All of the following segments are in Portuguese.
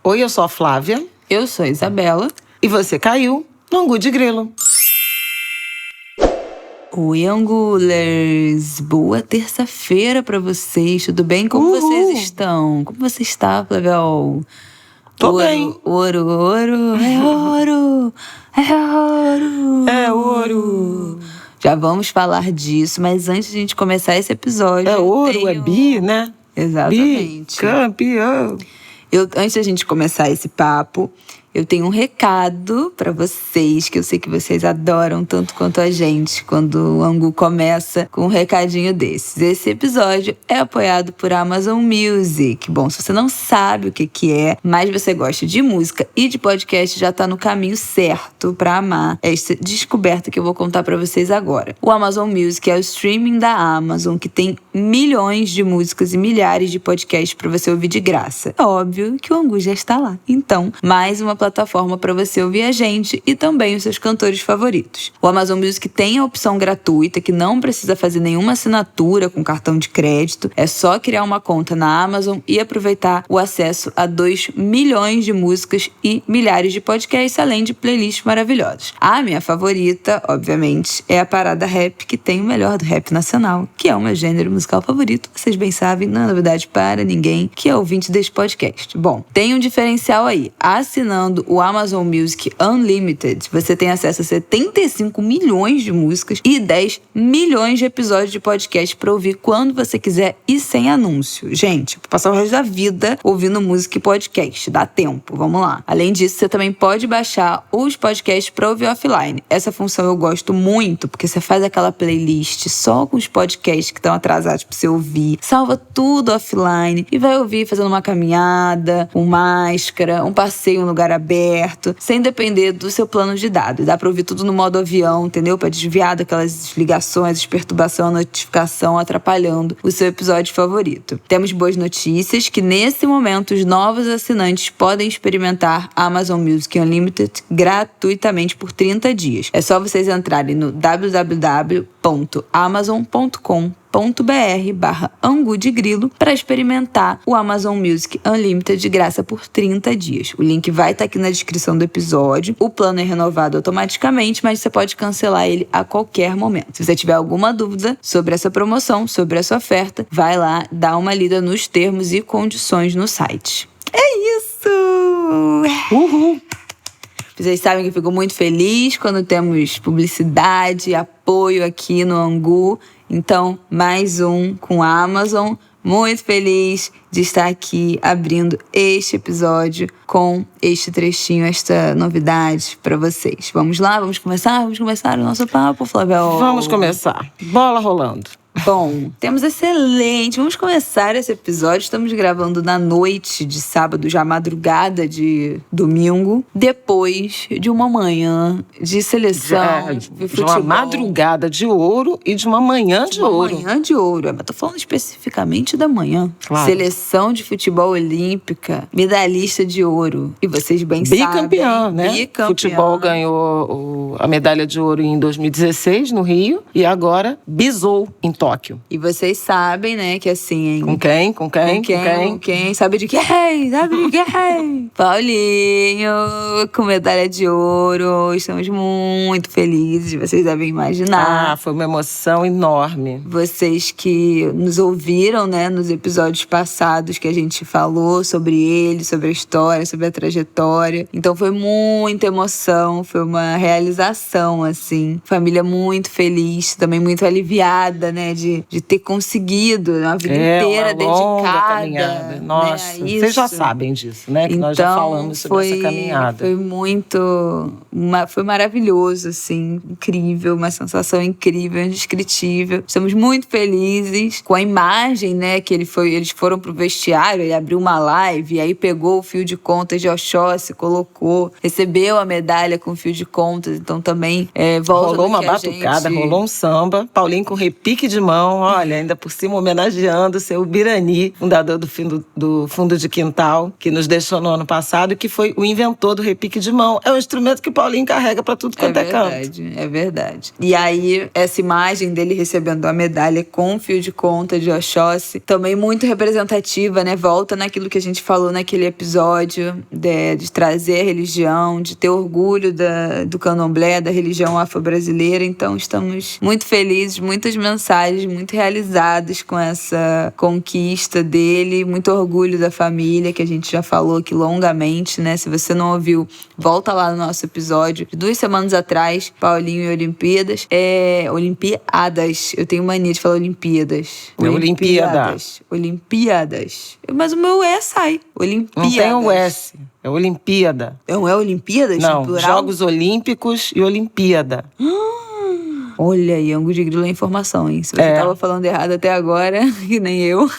Oi, eu sou a Flávia. Eu sou a Isabela. E você caiu no Angu de Grilo. Oi, Angulers! Boa terça-feira pra vocês, tudo bem? Como vocês estão? Como você está, Flaviol? Tô bem. Ouro, é ouro! É ouro! É ouro! Já vamos falar disso, mas antes de a gente começar esse episódio... É ouro, é bi, né? Exatamente. Bicampeão. Antes da gente começar esse papo, eu tenho um recado pra vocês, que eu sei que vocês adoram tanto quanto a gente, quando o Angu começa com um recadinho desses. Esse episódio é apoiado por Amazon Music. Bom, se você não sabe o que é, mas você gosta de música e de podcast, já tá no caminho certo pra amar essa descoberta que eu vou contar pra vocês agora. O Amazon Music é o streaming da Amazon, que tem milhões de músicas e milhares de podcasts pra você ouvir de graça. É óbvio que o Angu já está lá. Então, mais uma plataforma para você ouvir a gente e também os seus cantores favoritos. O Amazon Music tem a opção gratuita, que não precisa fazer nenhuma assinatura com cartão de crédito. É só criar uma conta na Amazon e aproveitar o acesso a 2 milhões de músicas e milhares de podcasts, além de playlists maravilhosas. A minha favorita, obviamente, é a Parada Rap, que tem o melhor do rap nacional, que é o meu gênero musical favorito. Vocês bem sabem, não é novidade para ninguém que é ouvinte deste podcast. Bom, tem um diferencial aí. Assinando o Amazon Music Unlimited, você tem acesso a 75 milhões de músicas e 10 milhões de episódios de podcast para ouvir quando você quiser e sem anúncio. Gente, vou passar o resto da vida ouvindo música e podcast. Dá tempo, vamos lá. Além disso, você também pode baixar os podcasts para ouvir offline. Essa função eu gosto muito, porque você faz aquela playlist só com os podcasts que estão atrasados para você ouvir, salva tudo offline e vai ouvir fazendo uma caminhada, com máscara, um passeio em um lugar aberto, sem depender do seu plano de dados. Dá pra ouvir tudo no modo avião, entendeu? Pra desviar daquelas ligações, perturbação, notificação, atrapalhando o seu episódio favorito. Temos boas notícias, que nesse momento os novos assinantes podem experimentar a Amazon Music Unlimited gratuitamente por 30 dias. É só vocês entrarem no www.amazon.com.br/Angu de Grilo para experimentar o Amazon Music Unlimited de graça por 30 dias. O link vai estar aqui na descrição do episódio. O plano é renovado automaticamente, mas você pode cancelar ele a qualquer momento. Se você tiver alguma dúvida sobre essa promoção, sobre essa oferta, vai lá, dá uma lida nos termos e condições no site. É isso! Uhul! Vocês sabem que eu fico muito feliz quando temos publicidade, apoio aqui no Angu. Então, mais um com a Amazon. Muito feliz de estar aqui abrindo este episódio com este trechinho, esta novidade para vocês. Vamos lá? Vamos começar? Vamos começar o nosso papo, Flávia? Vamos começar. Bola rolando. Bom, temos excelente. Vamos começar esse episódio. Estamos gravando na noite de sábado, já madrugada de domingo, depois de uma manhã de seleção de futebol. De uma madrugada de ouro e de uma manhã de ouro. Uma manhã de ouro. Mas tô falando especificamente da manhã. Claro. Seleção de futebol olímpica, medalhista de ouro. E vocês bem Bicampeã, sabem. né? Bicampeã. Futebol ganhou a medalha de ouro em 2016, no Rio. E agora bisou em Tóquio. E vocês sabem, né, que assim... Com quem? Com quem? Com quem? Sabe de quem? Sabe de quem? Paulinho, com medalha de ouro. Estamos muito felizes, vocês devem imaginar. Ah, foi uma emoção enorme. Vocês que nos ouviram, né, nos episódios passados que a gente falou sobre ele, sobre a história, sobre a trajetória. Então foi muita emoção, foi uma realização, assim. Família muito feliz, também muito aliviada, né, de ter conseguido uma vida inteira dedicada. Caminhada. Nossa, né, vocês já sabem disso, né? Que então, nós já falamos sobre essa caminhada. Foi muito... foi maravilhoso, assim, incrível, uma sensação incrível, indescritível. Estamos muito felizes com a imagem, né, que eles foram pro vestiário, ele abriu uma live, e aí pegou o fio de contas de Oxóssi, colocou, recebeu a medalha com o fio de contas, então também volta rolou uma no que batucada, rolou um samba, Paulinho com repique de de mão, olha, ainda por cima homenageando o seu Birani, fundador do Fundo de Quintal, que nos deixou no ano passado, que foi o inventor do repique de mão. É um instrumento que o Paulinho carrega para tudo quanto é canto. É verdade. E aí, essa imagem dele recebendo a medalha com o fio de conta de Oxóssi, também muito representativa, né? Volta naquilo que a gente falou naquele episódio, de trazer a religião, de ter orgulho do candomblé, da religião afro-brasileira. Então, estamos muito felizes, muitas mensagens, muito realizados com essa conquista dele, muito orgulho da família, que a gente já falou aqui longamente, né? Se você não ouviu, volta lá no nosso episódio de 2 semanas atrás, Paulinho e Olimpíadas. Olimpíadas. Eu tenho mania de falar Olimpíadas. Olimpíadas. Mas o meu E sai. Olimpíadas. Não tem o S. É Olimpíada. Não é Olimpíadas? Não, plural? Jogos Olímpicos e Olimpíada. Olha aí, ângulo de grilo é informação, hein? Se você tava falando errado até agora, que nem eu.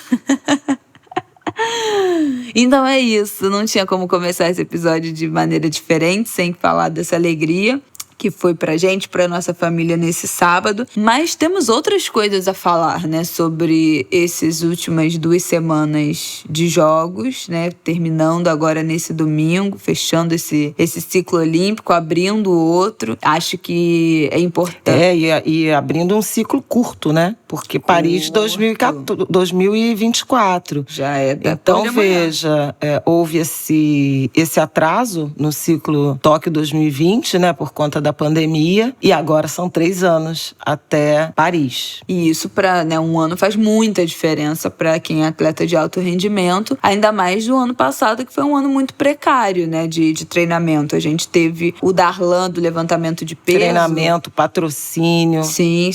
Então é isso, não tinha como começar esse episódio de maneira diferente, sem falar dessa alegria que foi pra gente, pra nossa família nesse sábado. Mas temos outras coisas a falar, né? Sobre essas últimas 2 semanas de jogos, né? Terminando agora nesse domingo, fechando esse ciclo olímpico, abrindo outro. Acho que é importante. E abrindo um ciclo curto, né? Porque Paris 2024. Já é da Então, veja, houve esse atraso no ciclo Tóquio 2020, né? Por conta da pandemia, e agora são 3 anos até Paris. E isso para, né, um ano faz muita diferença para quem é atleta de alto rendimento, ainda mais do ano passado, que foi um ano muito precário, né, de treinamento. A gente teve o Darlan do levantamento de peso. Treinamento, patrocínio. Sim.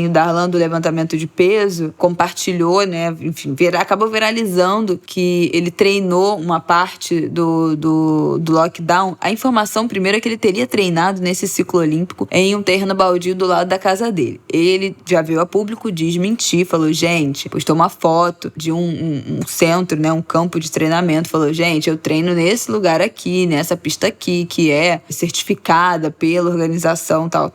O Darlan do levantamento de peso compartilhou, né, enfim, acabou viralizando que ele treinou uma parte do lockdown. A informação primeiro é que ele teria treinado nesse ciclo olímpico em um terreno baldio do lado da casa dele. Ele já veio a público desmentir, falou, gente, postou uma foto de um centro, né, um campo de treinamento, falou, gente, eu treino nesse lugar aqui, nessa pista aqui, que é certificada pela organização tal,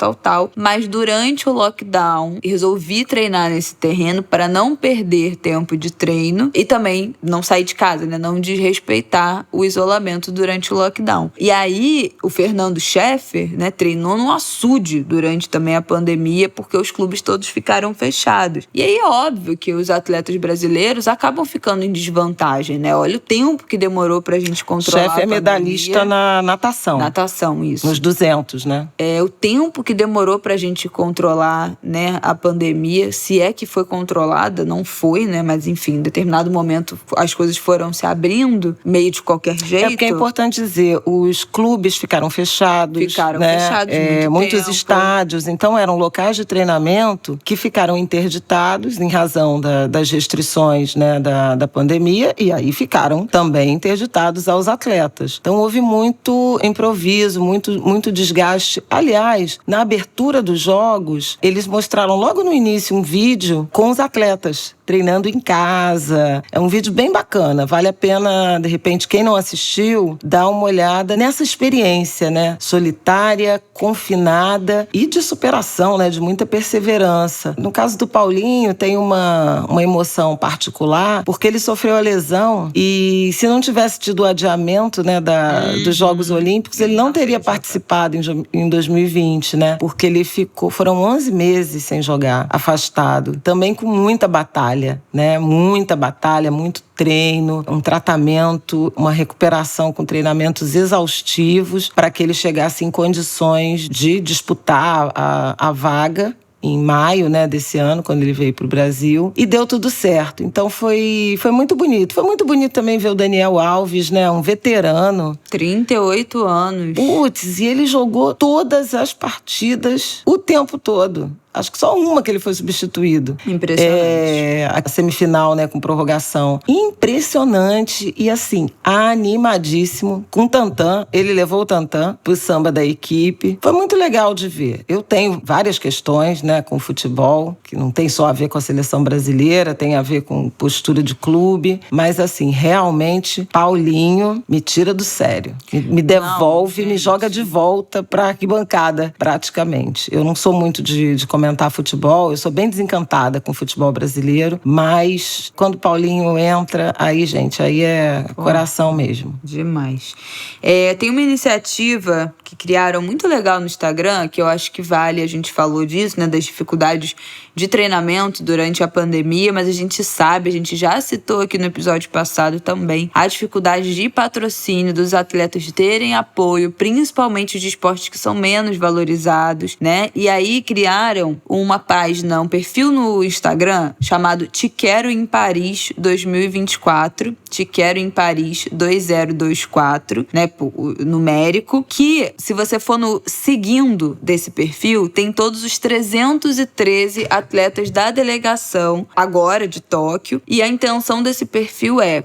mas durante o lockdown resolvi treinar nesse terreno para não perder tempo de treino e também não sair de casa, né, não desrespeitar o isolamento durante o lockdown. E aí, o Fernando Scheffer, né, treinou no açude durante também a pandemia, porque os clubes todos ficaram fechados. E aí é óbvio que os atletas brasileiros acabam ficando em desvantagem, né? Olha o tempo que demorou pra gente controlar a pandemia. Scheffer é medalhista na natação. Natação, isso. Nos 200, né? O tempo que demorou pra gente controlar, né, a pandemia, se é que foi controlada, não foi, né? Mas enfim, em determinado momento as coisas foram se abrindo, meio de qualquer jeito. É porque é importante dizer, os clubes ficaram fechados. Muitos estádios, então eram locais de treinamento que ficaram interditados em razão das restrições, né, da pandemia, e aí ficaram também interditados aos atletas. Então houve muito improviso, muito desgaste. Aliás, na abertura dos jogos, eles mostraram logo no início um vídeo com os atletas treinando em casa. É um vídeo bem bacana, vale a pena, de repente, quem não assistiu, dar uma olhada nessa experiência, né, solitária, confinada e de superação, né, de muita perseverança. No caso do Paulinho, tem uma emoção particular, porque ele sofreu a lesão e se não tivesse tido o adiamento, né, dos Jogos Olímpicos, ele não teria participado em 2020, né, porque foram 11 meses sem jogar, afastado, também com muita batalha, né, muita batalha, muito treino, um tratamento, uma recuperação com treinamentos exaustivos para que ele chegasse em condições de disputar a vaga em maio, né, desse ano, quando ele veio para o Brasil, e deu tudo certo. Então foi muito bonito. Foi muito bonito também ver o Daniel Alves, né, um veterano. 38 anos. Putz, e ele jogou todas as partidas o tempo todo. Acho que só uma que ele foi substituído. Impressionante. A semifinal, né, com prorrogação. Impressionante e, assim, animadíssimo. Com o Tantã, ele levou o Tantã pro samba da equipe. Foi muito legal de ver. Eu tenho várias questões, né, com o futebol, que não tem só a ver com a seleção brasileira, tem a ver com postura de clube. Mas, assim, realmente, Paulinho me tira do sério. Me devolve, me joga de volta pra arquibancada, praticamente. Eu não sou muito de comentar comentar futebol. Eu sou bem desencantada com o futebol brasileiro, mas quando o Paulinho entra, aí, gente, aí é coração mesmo. Demais. Tem uma iniciativa que criaram muito legal no Instagram, que eu acho que vale, a gente falou disso, né, das dificuldades de treinamento durante a pandemia, mas a gente já citou aqui no episódio passado também, a dificuldade de patrocínio dos atletas de terem apoio, principalmente de esportes que são menos valorizados, né? E aí criaram uma página, um perfil no Instagram chamado Te Quero em Paris 2024, Te Quero em Paris 2024, né, numérico, que se você for no seguindo desse perfil, tem todos os 313 atletas da delegação agora de Tóquio, e a intenção desse perfil é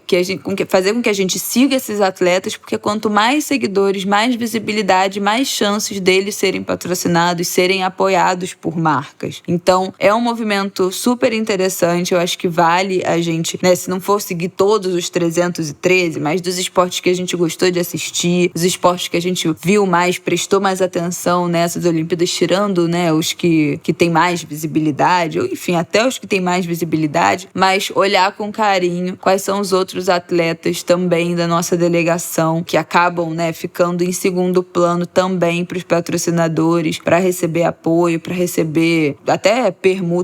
fazer com que a gente siga esses atletas, porque quanto mais seguidores, mais visibilidade, mais chances deles serem patrocinados, serem apoiados por marcas. Então, é um movimento super interessante, eu acho que vale a gente, né, se não for seguir todos os 313, mas dos esportes que a gente gostou de assistir, os esportes que a gente viu mais, prestou mais atenção nessas Olimpíadas, tirando, né, os que tem mais visibilidade, ou enfim, até os que têm mais visibilidade, mas olhar com carinho quais são os outros atletas também da nossa delegação que acabam, né, ficando em segundo plano também para os patrocinadores, para receber apoio, para receber até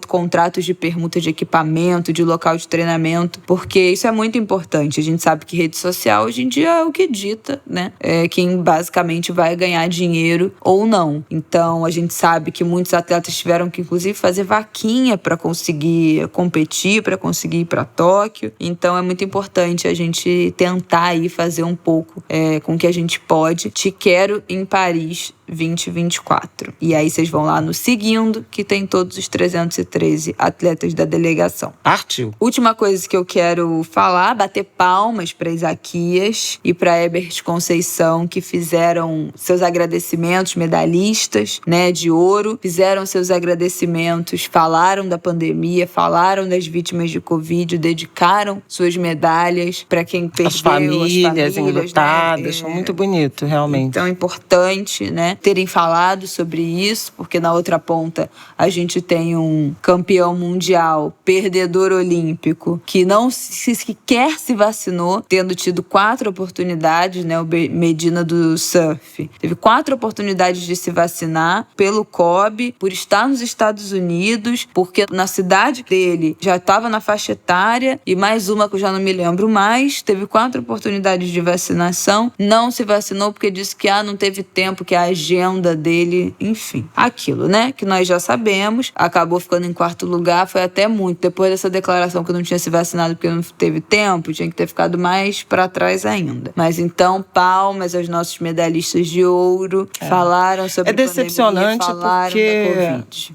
contratos de permuta de equipamento, de local de treinamento, porque isso é muito importante. A gente sabe que rede social hoje em dia é o que dita, né, quem basicamente vai ganhar dinheiro ou não. Então, a gente sabe que muitos atletas tiveram que, inclusive, fazer vaquinha para conseguir competir, para conseguir ir para Tóquio. Então, é muito importante a gente tentar aí fazer um pouco com o que a gente pode. Te Quero em Paris 2024. E aí vocês vão lá no seguindo, que tem todos os 313 atletas da delegação. Partiu. Última coisa que eu quero falar, bater palmas para Isaquias e para Herbert Conceição, que fizeram seus agradecimentos, medalhistas, né, de ouro, fizeram seus agradecimentos, falaram da pandemia, falaram das vítimas de Covid, dedicaram suas medalhas para quem perdeu, as famílias enlutadas, né? Foi muito bonito, realmente. Então é importante, né, terem falado sobre isso, porque na outra ponta a gente tem um campeão mundial, perdedor olímpico, que não sequer se vacinou, tendo tido 4 oportunidades, né, o Medina do surf. Teve 4 oportunidades de se vacinar pelo COB, por estar nos Estados Unidos, porque na cidade dele já estava na faixa etária, e mais uma que eu já não me lembro mais, teve 4 oportunidades de vacinação, não se vacinou porque disse que não teve tempo, que a agenda dele, enfim, aquilo, né, que nós já sabemos, acabou ficando em 4º lugar, foi até muito, depois dessa declaração que não tinha se vacinado porque não teve tempo, tinha que ter ficado mais para trás ainda. Mas então, palmas aos nossos medalhistas de ouro, falaram sobre decepcionante pandemia, falaram da Covid.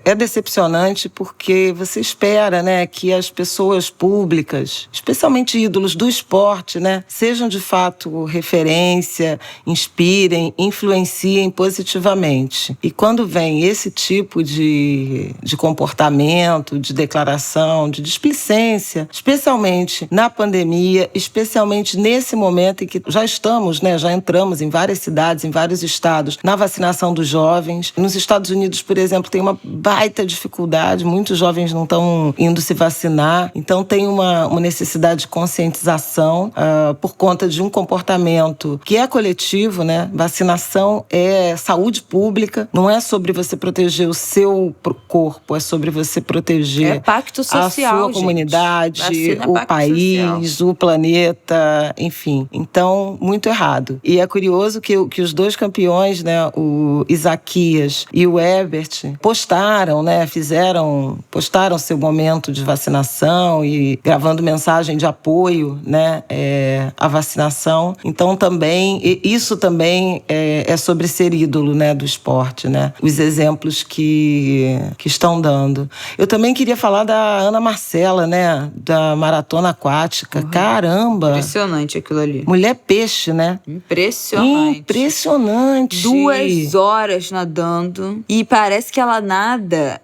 É decepcionante porque você espera, né, que as pessoas públicas, especialmente ídolos do esporte, né, sejam de fato referência, inspirem, influenciem positivamente. E quando vem esse tipo de comportamento, de declaração, de displicência, especialmente na pandemia, especialmente nesse momento em que já estamos, né, já entramos em várias cidades, em vários estados, na vacinação dos jovens. Nos Estados Unidos, por exemplo, tem uma baita dificuldade, muitos jovens não estão indo se vacinar, então tem uma necessidade de conscientização por conta de um comportamento que é coletivo, né? Vacinação é saúde pública, não é sobre você proteger o seu corpo, é sobre você proteger pacto social, a sua comunidade, o país, social, o planeta, enfim. Então, muito errado. E é curioso que os 2 campeões, né, o Isaquias e o Herbert, postaram, né, postaram seu momento de vacinação e gravando mensagem de apoio, né, à vacinação. Então, isso também é sobre ser ídolo, né, do esporte, né? Os exemplos que estão dando. Eu também queria falar da Ana Marcela, né, da maratona aquática. Caramba! Impressionante aquilo ali. Mulher peixe, né? Impressionante. 2 horas nadando. E parece que ela nada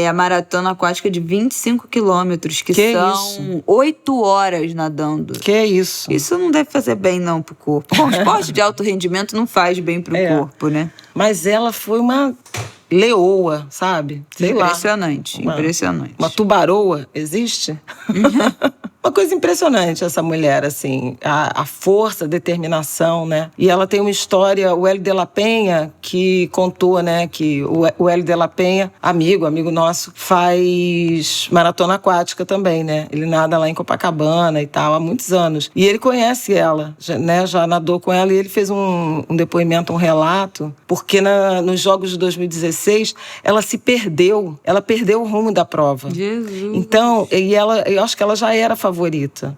a maratona aquática de 25 quilômetros, que são isso? 8 horas nadando. Que isso? Isso não deve fazer bem, não, pro corpo. Bom, esporte de alto rendimento não faz bem pro corpo, né? Mas ela foi uma leoa, sabe? Sei lá. Impressionante. Uma tubaroa, existe? Uma coisa impressionante essa mulher, assim, a força, a determinação, né? E ela tem uma história, o Hélio de la Penha, que contou, né, que o Hélio de la Penha, amigo nosso, faz maratona aquática também, né? Ele nada lá em Copacabana e tal, há muitos anos. E ele conhece ela, né? Já nadou com ela, e ele fez um depoimento, um relato, porque nos Jogos de 2016, ela se perdeu. Ela perdeu o rumo da prova. Jesus. Então, eu acho que ela já era favorita.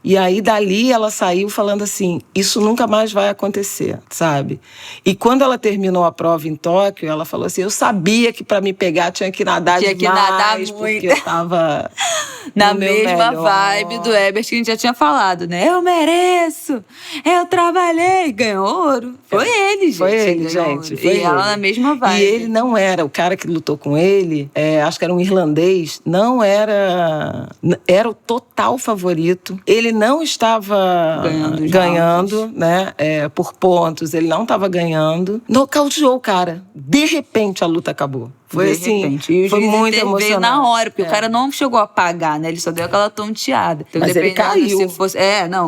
E aí, dali, ela saiu falando assim, isso nunca mais vai acontecer, sabe? E quando ela terminou a prova em Tóquio, ela falou assim, eu sabia que para me pegar tinha que nadar demais. Tinha que nadar muito. Porque eu tava na mesma vibe do Herbert que a gente já tinha falado, né? Eu mereço! Eu trabalhei! Ganhou ouro. Foi ele, gente. Foi ele, gente. Foi e ela na mesma vibe. E ele não era, o cara que lutou com ele, acho que era um irlandês, não era... Era o total favorito. Ele não estava ganhando, né? Por pontos, ele não estava ganhando. Nocauteou o cara. De repente, a luta acabou. Foi assim, foi muito emocionante. Veio na hora, porque o cara não chegou a pagar, né? Ele só deu aquela tonteada. Então, mas ele caiu. Se fosse,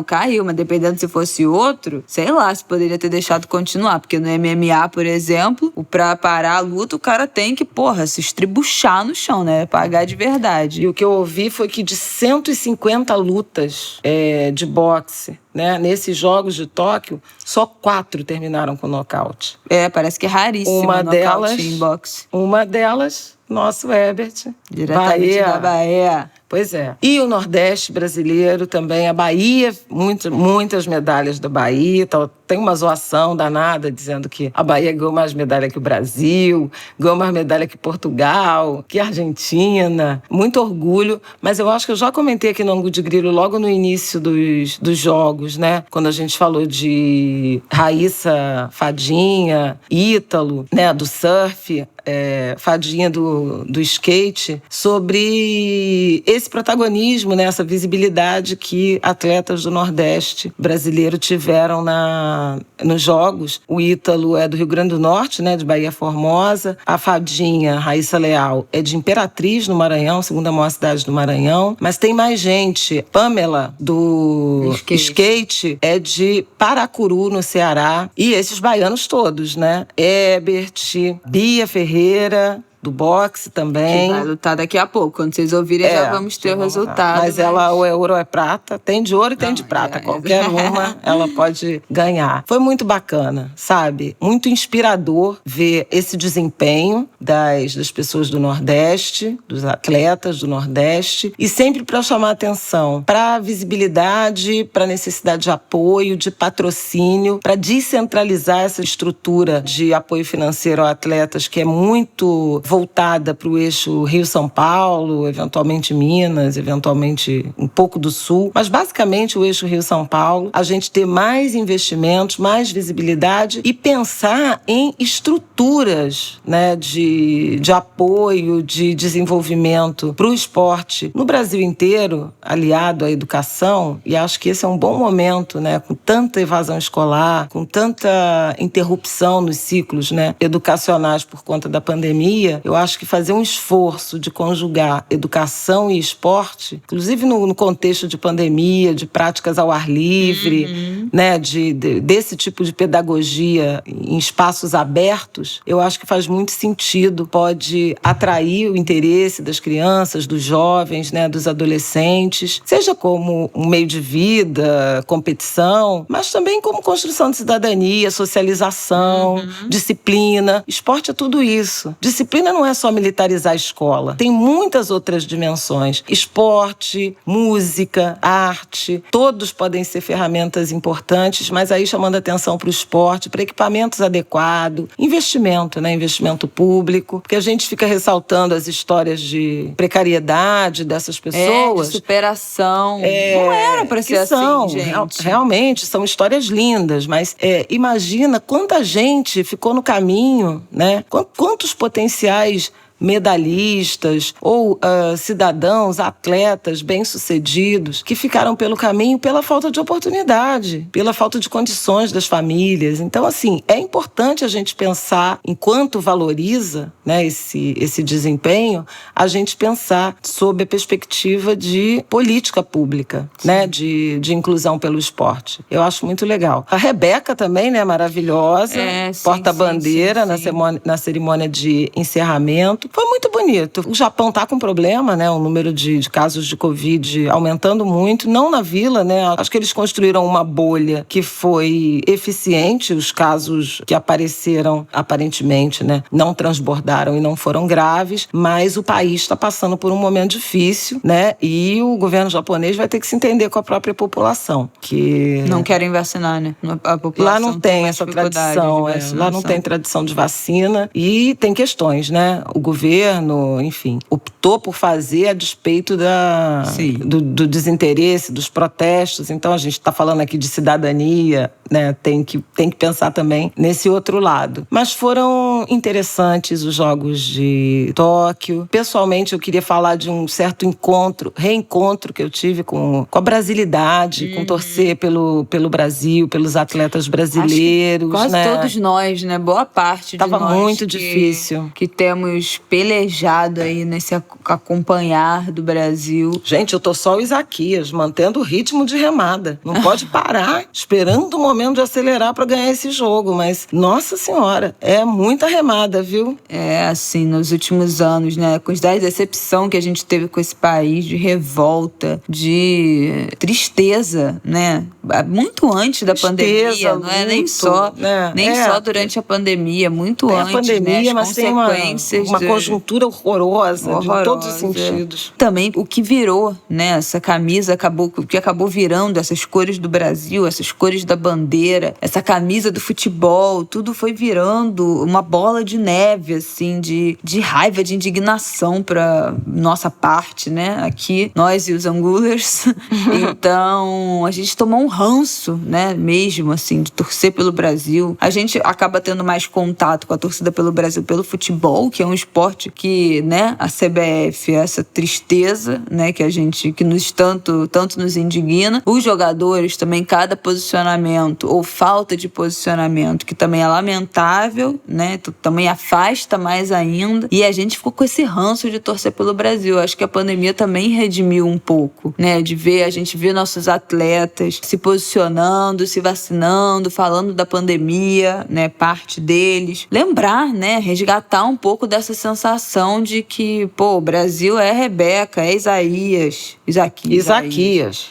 caiu, mas dependendo se fosse outro, sei lá, se poderia ter deixado continuar. Porque no MMA, por exemplo, pra parar a luta, o cara tem que, se estribuchar no chão, né? Pagar de verdade. E o que eu ouvi foi que de 150 lutas de boxe, né, nesses Jogos de Tóquio, só 4 terminaram com nocaute. Parece que é raríssimo nocaute em boxe. Uma delas, nosso Herbert. Diretamente da Bahia. Pois é. E o Nordeste brasileiro também, a Bahia, muitas medalhas da Bahia. Tem uma zoação danada dizendo que a Bahia ganhou mais medalha que o Brasil, ganhou mais medalha que Portugal, que Argentina. Muito orgulho, mas eu acho que eu já comentei aqui no Angu de Grilo logo no início dos Jogos, né? Quando a gente falou de Raíssa Fadinha, Ítalo, né? Do surf, Fadinha do skate, sobre esse protagonismo, né, essa visibilidade que atletas do Nordeste brasileiro tiveram nos Jogos. O Ítalo é do Rio Grande do Norte, né, de Bahia Formosa. A Fadinha, Raíssa Leal, é de Imperatriz, no Maranhão, segunda maior cidade do Maranhão. Mas tem mais gente. Pamela, do skate, é de Paracuru, no Ceará. E esses baianos todos, né? Herbert, Bia Ferreira, do boxe também. Que vai lutar daqui a pouco. Quando vocês ouvirem, já vamos ter o resultado. Mas ela ou é ouro ou é prata. Tem de ouro e tem de prata. Qualquer uma, ela pode ganhar. Foi muito bacana, sabe? Muito inspirador ver esse desempenho das pessoas do Nordeste, dos atletas do Nordeste. E sempre para chamar atenção para a visibilidade, para a necessidade de apoio, de patrocínio, para descentralizar essa estrutura de apoio financeiro a atletas que é muito voltada para o eixo Rio-São Paulo, eventualmente Minas, eventualmente um pouco do Sul, mas basicamente o eixo Rio-São Paulo, a gente ter mais investimentos, mais visibilidade e pensar em estruturas, né, de apoio, de desenvolvimento para o esporte no Brasil inteiro, aliado à educação, e acho que esse é um bom momento, né, com tanta evasão escolar, com tanta interrupção nos ciclos, né, educacionais por conta da pandemia. Eu acho que fazer um esforço de conjugar educação e esporte, inclusive no contexto de pandemia, de práticas ao ar livre, né, desse tipo de pedagogia em espaços abertos, eu acho que faz muito sentido, pode atrair o interesse das crianças, dos jovens, né, dos adolescentes, seja como um meio de vida, competição, mas também como construção de cidadania, socialização, disciplina. Esporte é tudo isso. Disciplina não é só militarizar a escola. Tem muitas outras dimensões. Esporte, música, arte, todos podem ser ferramentas importantes, mas aí chamando atenção para o esporte, para equipamentos adequados, investimento, né? Investimento público, porque a gente fica ressaltando as histórias de precariedade dessas pessoas. De superação. Não era para ser assim, gente. Realmente, são histórias lindas, mas imagina quanta gente ficou no caminho, né? Quantos potenciais medalhistas ou cidadãos, atletas bem-sucedidos que ficaram pelo caminho pela falta de oportunidade, pela falta de condições das famílias. Então, assim, é importante a gente pensar, enquanto valoriza, né, esse desempenho, a gente pensar sob a perspectiva de política pública, né, de inclusão pelo esporte. Eu acho muito legal. A Rebeca também, né, maravilhosa, porta-bandeira na cerimônia de encerramento. Foi muito bonito. O Japão está com problema, né, o número de casos de Covid aumentando muito, não na Vila, né, acho que eles construíram uma bolha que foi eficiente, os casos que apareceram, aparentemente, né, não transbordaram e não foram graves, mas o país está passando por um momento difícil, né, e o governo japonês vai ter que se entender com a própria população, que... Não querem vacinar, né? A população lá não tem essa tradição, lá não tem tradição de vacina e tem questões, né? O governo, enfim, optou por fazer a despeito do desinteresse, dos protestos. Então, a gente está falando aqui de cidadania, né? Tem que pensar também nesse outro lado. Mas foram interessantes os Jogos de Tóquio. Pessoalmente, eu queria falar de um certo reencontro que eu tive com a brasilidade, com torcer pelo Brasil, pelos atletas brasileiros. Quase todos nós, né? Boa parte de nós. Tava muito difícil. Que temos pelejado aí nesse acompanhar do Brasil. Gente, eu tô só o Isaquias, mantendo o ritmo de remada. Não pode parar, esperando o momento de acelerar para ganhar esse jogo. Mas, nossa senhora, é muita remada, viu? É, assim, nos últimos anos, né? A quantidade de decepção que a gente teve com esse país, de revolta, de tristeza, né? Muito antes da pandemia, não é nem só, só durante a pandemia, muito antes, a pandemia, né? Mas tem uma conjuntura horrorosa de todos os sentidos. Também o que virou, né? Essa camisa que acabou virando essas cores do Brasil, essas cores da bandeira, essa camisa do futebol, tudo foi virando uma bola de neve, assim, de raiva, de indignação pra nossa parte, né? Aqui, nós e os angulers. Então, a gente tomou um ranço, né? Mesmo, assim, de torcer pelo Brasil. A gente acaba tendo mais contato com a torcida pelo Brasil pelo futebol, que é um esporte que, né? A CBF, essa tristeza, né? Que nos tanto nos indigna. Os jogadores também, cada posicionamento ou falta de posicionamento, que também é lamentável, né? Também afasta mais ainda. E a gente ficou com esse ranço de torcer pelo Brasil. Acho que a pandemia também redimiu um pouco, né? A gente vê nossos atletas se posicionando, se vacinando, falando da pandemia, né? Parte deles. Lembrar, né? Resgatar um pouco dessa sensação de que, o Brasil é Rebeca, é Isaquias.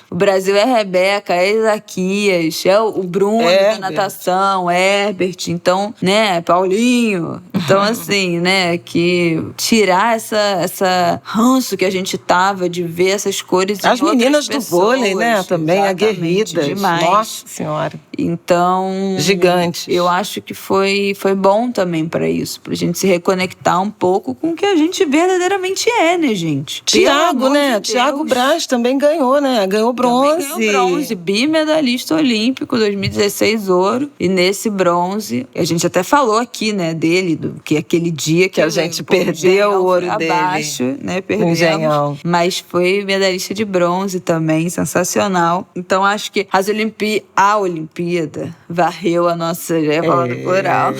O Brasil é Rebeca, é Isaquias, é o Bruno da natação, Herbert, então, né? Paulinho. Então, assim, né? Que tirar essa ranço que a gente tava de ver essas cores em as meninas pessoas, do vôlei, né? Também aguerridas. Demais. Nossa Senhora. Então, gigante. Eu acho que foi bom também pra isso, pra gente se reconectar um pouco com o que a gente verdadeiramente é, né, gente? Tiago, né? Tiago Braz também ganhou, né? Ganhou bronze. Bimedalhista olímpico, 2016 ouro. E nesse bronze, a gente até falou aqui, né, dele, que aquele dia que a gente perdeu o ouro abaixo, dele. Né? Perdemos. Mas foi medalhista de bronze também, sensacional. Então acho que a Olimpíada varreu a nossa, plural.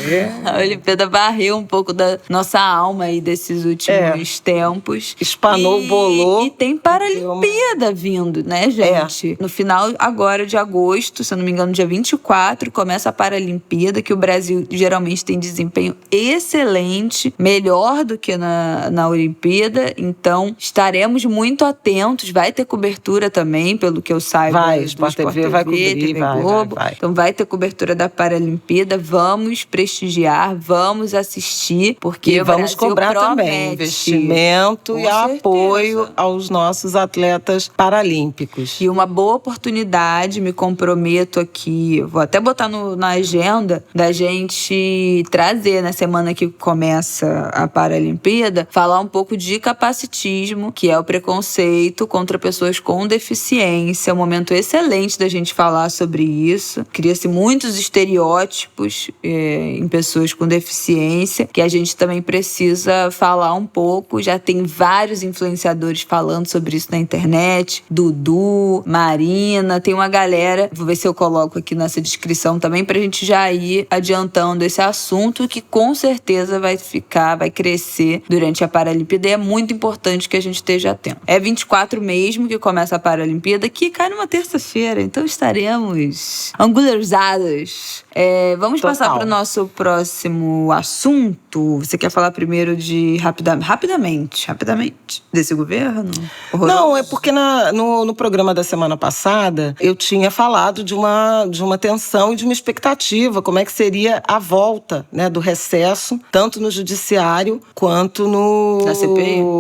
A Olimpíada varreu um pouco da nossa alma aí desses últimos tempos. Espanou, bolou. E tem Paralimpíada vindo, né, gente? No final agora de agosto, se eu não me engano, dia 24, começa a Paralimpíada, que o Brasil geralmente tem desempenho excelente, melhor do que na Olimpíada. Então, estaremos muito atentos. Vai ter cobertura também, pelo que eu saiba. Vai, Sport TV vai cobrir, TV Globo. Vai. Então, vai ter cobertura da Paralimpíada. Vamos prestigiar, vamos assistir, porque vamos Brasil cobrar promete também investimento e apoio aos nossos atletas paralímpicos. E uma boa oportunidade, me comprometo aqui, vou até botar na agenda, da gente trazer na semana que começa a Paralimpíada, falar um pouco de capacitismo, que é o preconceito contra pessoas com deficiência. É um momento excelente da gente falar sobre isso. Cria-se muitos estereótipos em pessoas com deficiência, que a gente também precisa falar um pouco. Já tem vários influenciadores falando sobre isso na internet. Dudu, Marina, tem uma galera. Vou ver se eu coloco aqui nessa descrição também pra gente já ir adiantando esse assunto, que com certeza vai crescer durante a Paralimpíada, e é muito importante que a gente esteja atento. É 24 mesmo que começa a Paralimpíada, que cai numa terça-feira, então estaremos angularizados. Vamos passar para o nosso próximo assunto. Você quer falar primeiro de rapidamente desse governo? Horroroso? Não, é porque no programa da semana passada eu tinha falado de uma tensão e de uma expectativa, como é que seria a volta, né, do recesso, tanto no judiciário quanto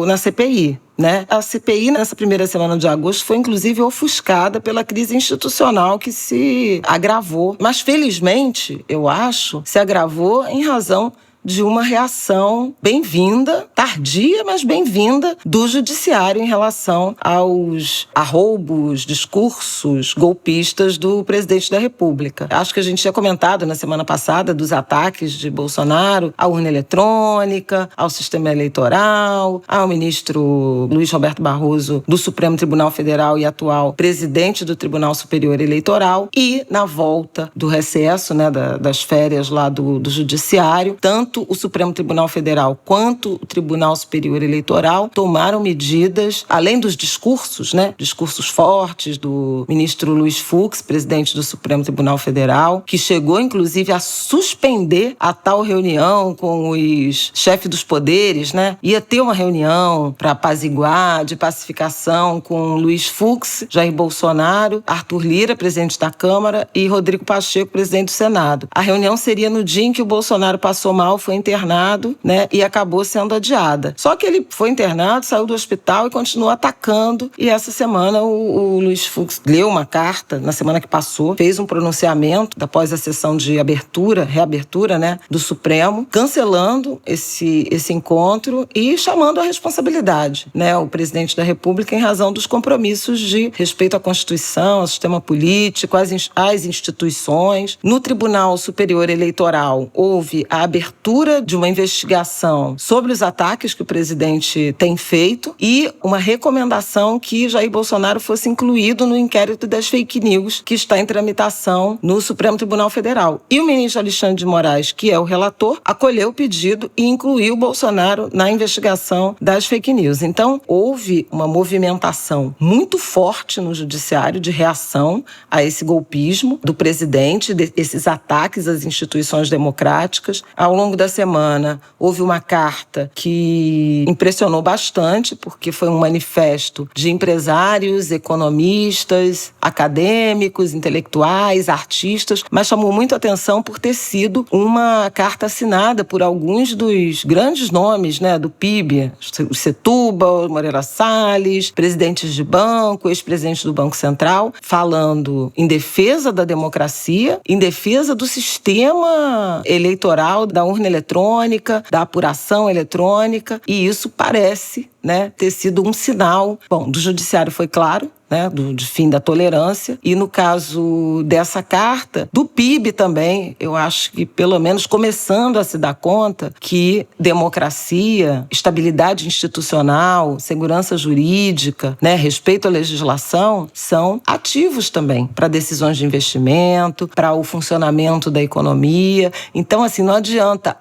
na CPI. Né? A CPI, nessa primeira semana de agosto, foi inclusive ofuscada pela crise institucional que se agravou. Mas, felizmente, eu acho, se agravou em razão de uma reação bem-vinda, tardia, mas bem-vinda, do judiciário em relação aos arroubos, discursos golpistas do presidente da República. Acho que a gente tinha comentado na semana passada dos ataques de Bolsonaro à urna eletrônica, ao sistema eleitoral, ao ministro Luiz Roberto Barroso do Supremo Tribunal Federal e atual presidente do Tribunal Superior Eleitoral, e na volta do recesso, né, das férias lá do judiciário, tanto o Supremo Tribunal Federal quanto o Tribunal Superior Eleitoral tomaram medidas, além dos discursos, né, discursos fortes do ministro Luiz Fux, presidente do Supremo Tribunal Federal, que chegou inclusive a suspender a tal reunião com os chefes dos poderes, né? Ia ter uma reunião para apaziguar, de pacificação, com Luiz Fux, Jair Bolsonaro, Arthur Lira, presidente da Câmara, e Rodrigo Pacheco, presidente do Senado. A reunião seria no dia em que o Bolsonaro passou mal, foi internado, né, e acabou sendo adiada. Só que ele foi internado, saiu do hospital e continuou atacando. E essa semana o Luiz Fux leu uma carta, na semana que passou, fez um pronunciamento após a sessão de reabertura, né, do Supremo, cancelando esse encontro e chamando a responsabilidade, né, o presidente da República, em razão dos compromissos de respeito à Constituição, ao sistema político, às instituições. No Tribunal Superior Eleitoral houve a abertura de uma investigação sobre os ataques que o presidente tem feito e uma recomendação que Jair Bolsonaro fosse incluído no inquérito das fake news que está em tramitação no Supremo Tribunal Federal. E o ministro Alexandre de Moraes, que é o relator, acolheu o pedido e incluiu Bolsonaro na investigação das fake news. Então, houve uma movimentação muito forte no judiciário de reação a esse golpismo do presidente, esses ataques às instituições democráticas. Ao longo da semana, houve uma carta que impressionou bastante, porque foi um manifesto de empresários, economistas, acadêmicos, intelectuais, artistas, mas chamou muito a atenção por ter sido uma carta assinada por alguns dos grandes nomes, né, do PIB, o Setúbal, Moreira Salles, presidentes de banco, ex-presidente do Banco Central, falando em defesa da democracia, em defesa do sistema eleitoral, da urna eletrônica, da apuração eletrônica, e isso parece, né, ter sido um sinal. Bom, do judiciário foi claro, né, de fim da tolerância, e no caso dessa carta, do PIB também, eu acho que pelo menos começando a se dar conta que democracia, estabilidade institucional, segurança jurídica, né, respeito à legislação, são ativos também para decisões de investimento, para o funcionamento da economia. Então, assim, não adianta,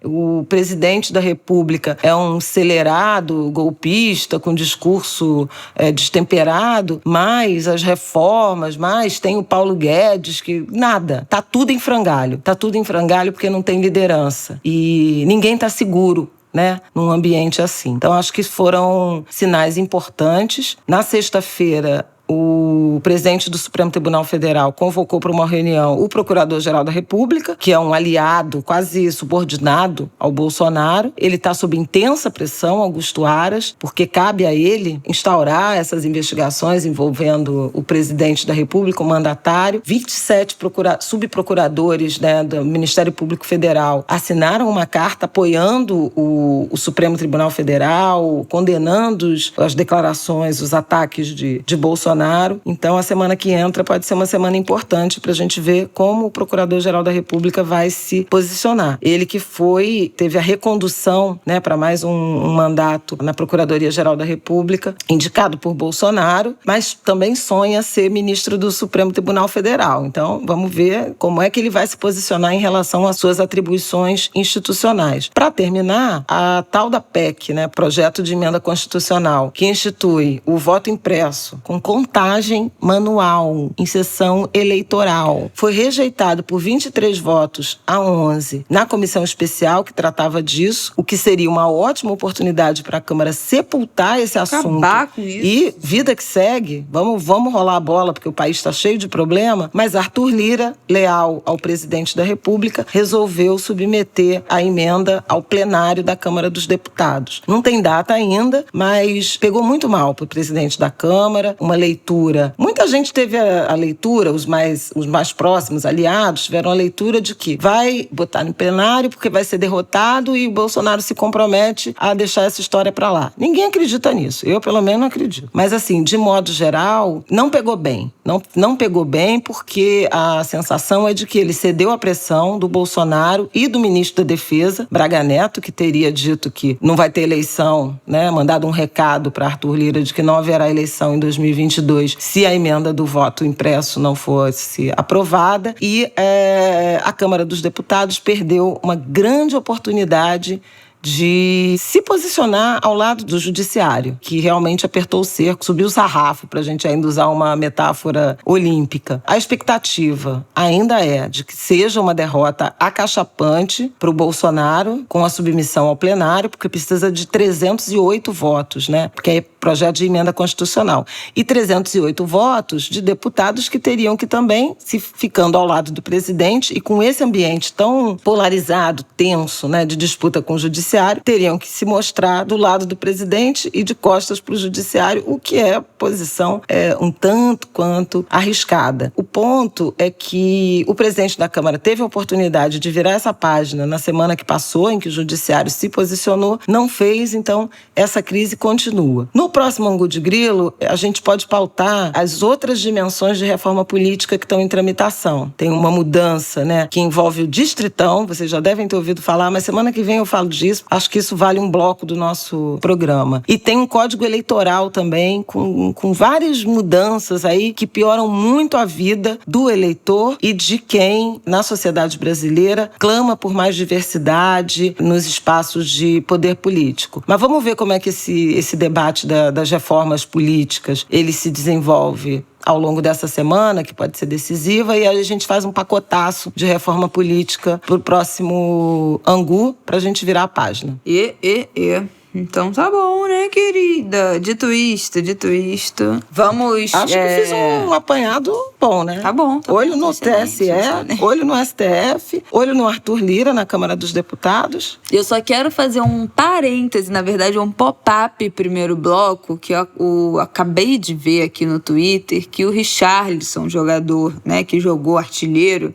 o presidente da República é um acelerado golpista com discurso destemperado, mas as reformas, mas tem o Paulo Guedes, que nada, tá tudo em frangalho. Tá tudo em frangalho porque não tem liderança. E ninguém tá seguro, né, num ambiente assim. Então, acho que foram sinais importantes. Na sexta-feira, o presidente do Supremo Tribunal Federal convocou para uma reunião o Procurador-Geral da República, que é um aliado quase subordinado ao Bolsonaro. Ele está sob intensa pressão, Augusto Aras, porque cabe a ele instaurar essas investigações envolvendo o presidente da República, o mandatário. 27 subprocuradores, né, do Ministério Público Federal assinaram uma carta apoiando o Supremo Tribunal Federal, condenando as declarações, os ataques de Bolsonaro. Então, a semana que entra pode ser uma semana importante para a gente ver como o Procurador-Geral da República vai se posicionar. Ele que teve a recondução, né, para mais um mandato na Procuradoria-Geral da República, indicado por Bolsonaro, mas também sonha ser ministro do Supremo Tribunal Federal. Então, vamos ver como é que ele vai se posicionar em relação às suas atribuições institucionais. Para terminar, a tal da PEC, né, Projeto de Emenda Constitucional, que institui o voto impresso com contagem manual em sessão eleitoral, foi rejeitado por 23 votos a 11 na comissão especial que tratava disso, o que seria uma ótima oportunidade para a Câmara sepultar esse assunto. Acabar com isso. E vida que segue, vamos rolar a bola, porque o país está cheio de problema, mas Arthur Lira, leal ao presidente da República, resolveu submeter a emenda ao plenário da Câmara dos Deputados. Não tem data ainda, mas pegou muito mal para o presidente da Câmara, uma leitura. Muita gente teve a leitura, os mais próximos aliados tiveram a leitura de que vai botar no plenário porque vai ser derrotado e o Bolsonaro se compromete a deixar essa história para lá. Ninguém acredita nisso. Eu, pelo menos, não acredito. Mas, assim, de modo geral, não pegou bem. Não pegou bem porque a sensação é de que ele cedeu à pressão do Bolsonaro e do ministro da Defesa, Braga Neto, que teria dito que não vai ter eleição, né? Mandado um recado para Arthur Lira de que não haverá eleição em 2022 se a emenda do voto impresso não fosse aprovada. E a Câmara dos Deputados perdeu uma grande oportunidade de se posicionar ao lado do judiciário, que realmente apertou o cerco, subiu o sarrafo, para a gente ainda usar uma metáfora olímpica. A expectativa ainda é de que seja uma derrota acachapante para o Bolsonaro, com a submissão ao plenário, porque precisa de 308 votos, né? Porque é projeto de emenda constitucional. E 308 votos de deputados que teriam que também, se ficando ao lado do presidente, e com esse ambiente tão polarizado, tenso, né, de disputa com o judiciário, teriam que se mostrar do lado do presidente e de costas para o judiciário, o que é posição um tanto quanto arriscada. O ponto é que o presidente da Câmara teve a oportunidade de virar essa página na semana que passou, em que o judiciário se posicionou, não fez, então essa crise continua. No próximo Angu de Grilo, a gente pode pautar as outras dimensões de reforma política que estão em tramitação. Tem uma mudança, né, que envolve o distritão, vocês já devem ter ouvido falar, mas semana que vem eu falo disso. Acho que isso vale um bloco do nosso programa. E tem um código eleitoral também, com várias mudanças aí que pioram muito a vida do eleitor e de quem, na sociedade brasileira, clama por mais diversidade nos espaços de poder político. Mas vamos ver como é que esse debate das reformas políticas, ele se desenvolve ao longo dessa semana, que pode ser decisiva, e aí a gente faz um pacotaço de reforma política pro próximo Angu, pra gente virar a página. Então tá bom, né, querida? Dito isto, vamos... Acho que fiz um apanhado bom, né? Tá bom. Olho no TSE, olho no STF, olho no Arthur Lira, na Câmara dos Deputados. Eu só quero fazer um parêntese, na verdade, um pop-up primeiro bloco, que eu acabei de ver aqui no Twitter, que o Richarlison, jogador, né, que jogou artilheiro...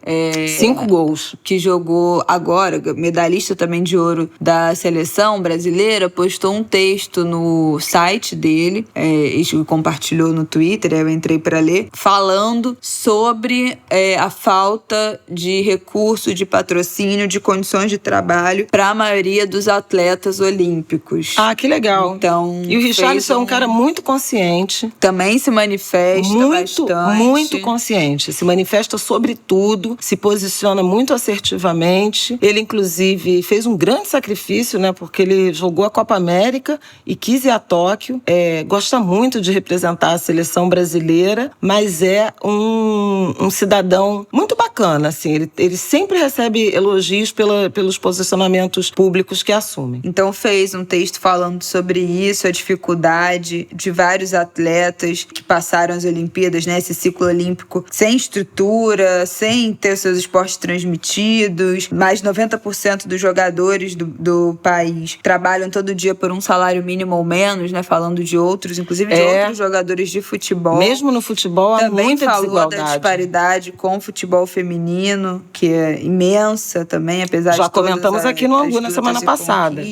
5 gols. Que jogou agora, medalhista também de ouro da seleção brasileira, postou um texto no site dele, e compartilhou no Twitter, eu entrei para ler, falando sobre a falta de recurso, de patrocínio, de condições de trabalho para a maioria dos atletas olímpicos. Ah, que legal. Então, e o Richarlison é um cara muito consciente. Também se manifesta bastante. Muito consciente. Se manifesta sobre tudo, se posiciona muito assertivamente. Ele, inclusive, fez um grande sacrifício, né? Porque ele jogou a Copa América e quis ir a Tóquio. Gosta muito de representar a seleção brasileira, mas é um cidadão muito bacana, assim. Ele sempre recebe elogios pelos posicionamentos públicos que assume. Então fez um texto falando sobre isso, a dificuldade de vários atletas que passaram as Olimpíadas, né, esse ciclo olímpico, sem estrutura, sem ter seus esportes transmitidos. Mais de 90% dos jogadores do país trabalham todo dia por um salário mínimo ou menos, né, falando de outros, inclusive de outros jogadores de futebol. Mesmo no futebol há muita desigualdade. Também falou da disparidade com o futebol feminino, que é imensa também, apesar de já comentamos aqui no Angu na semana passada.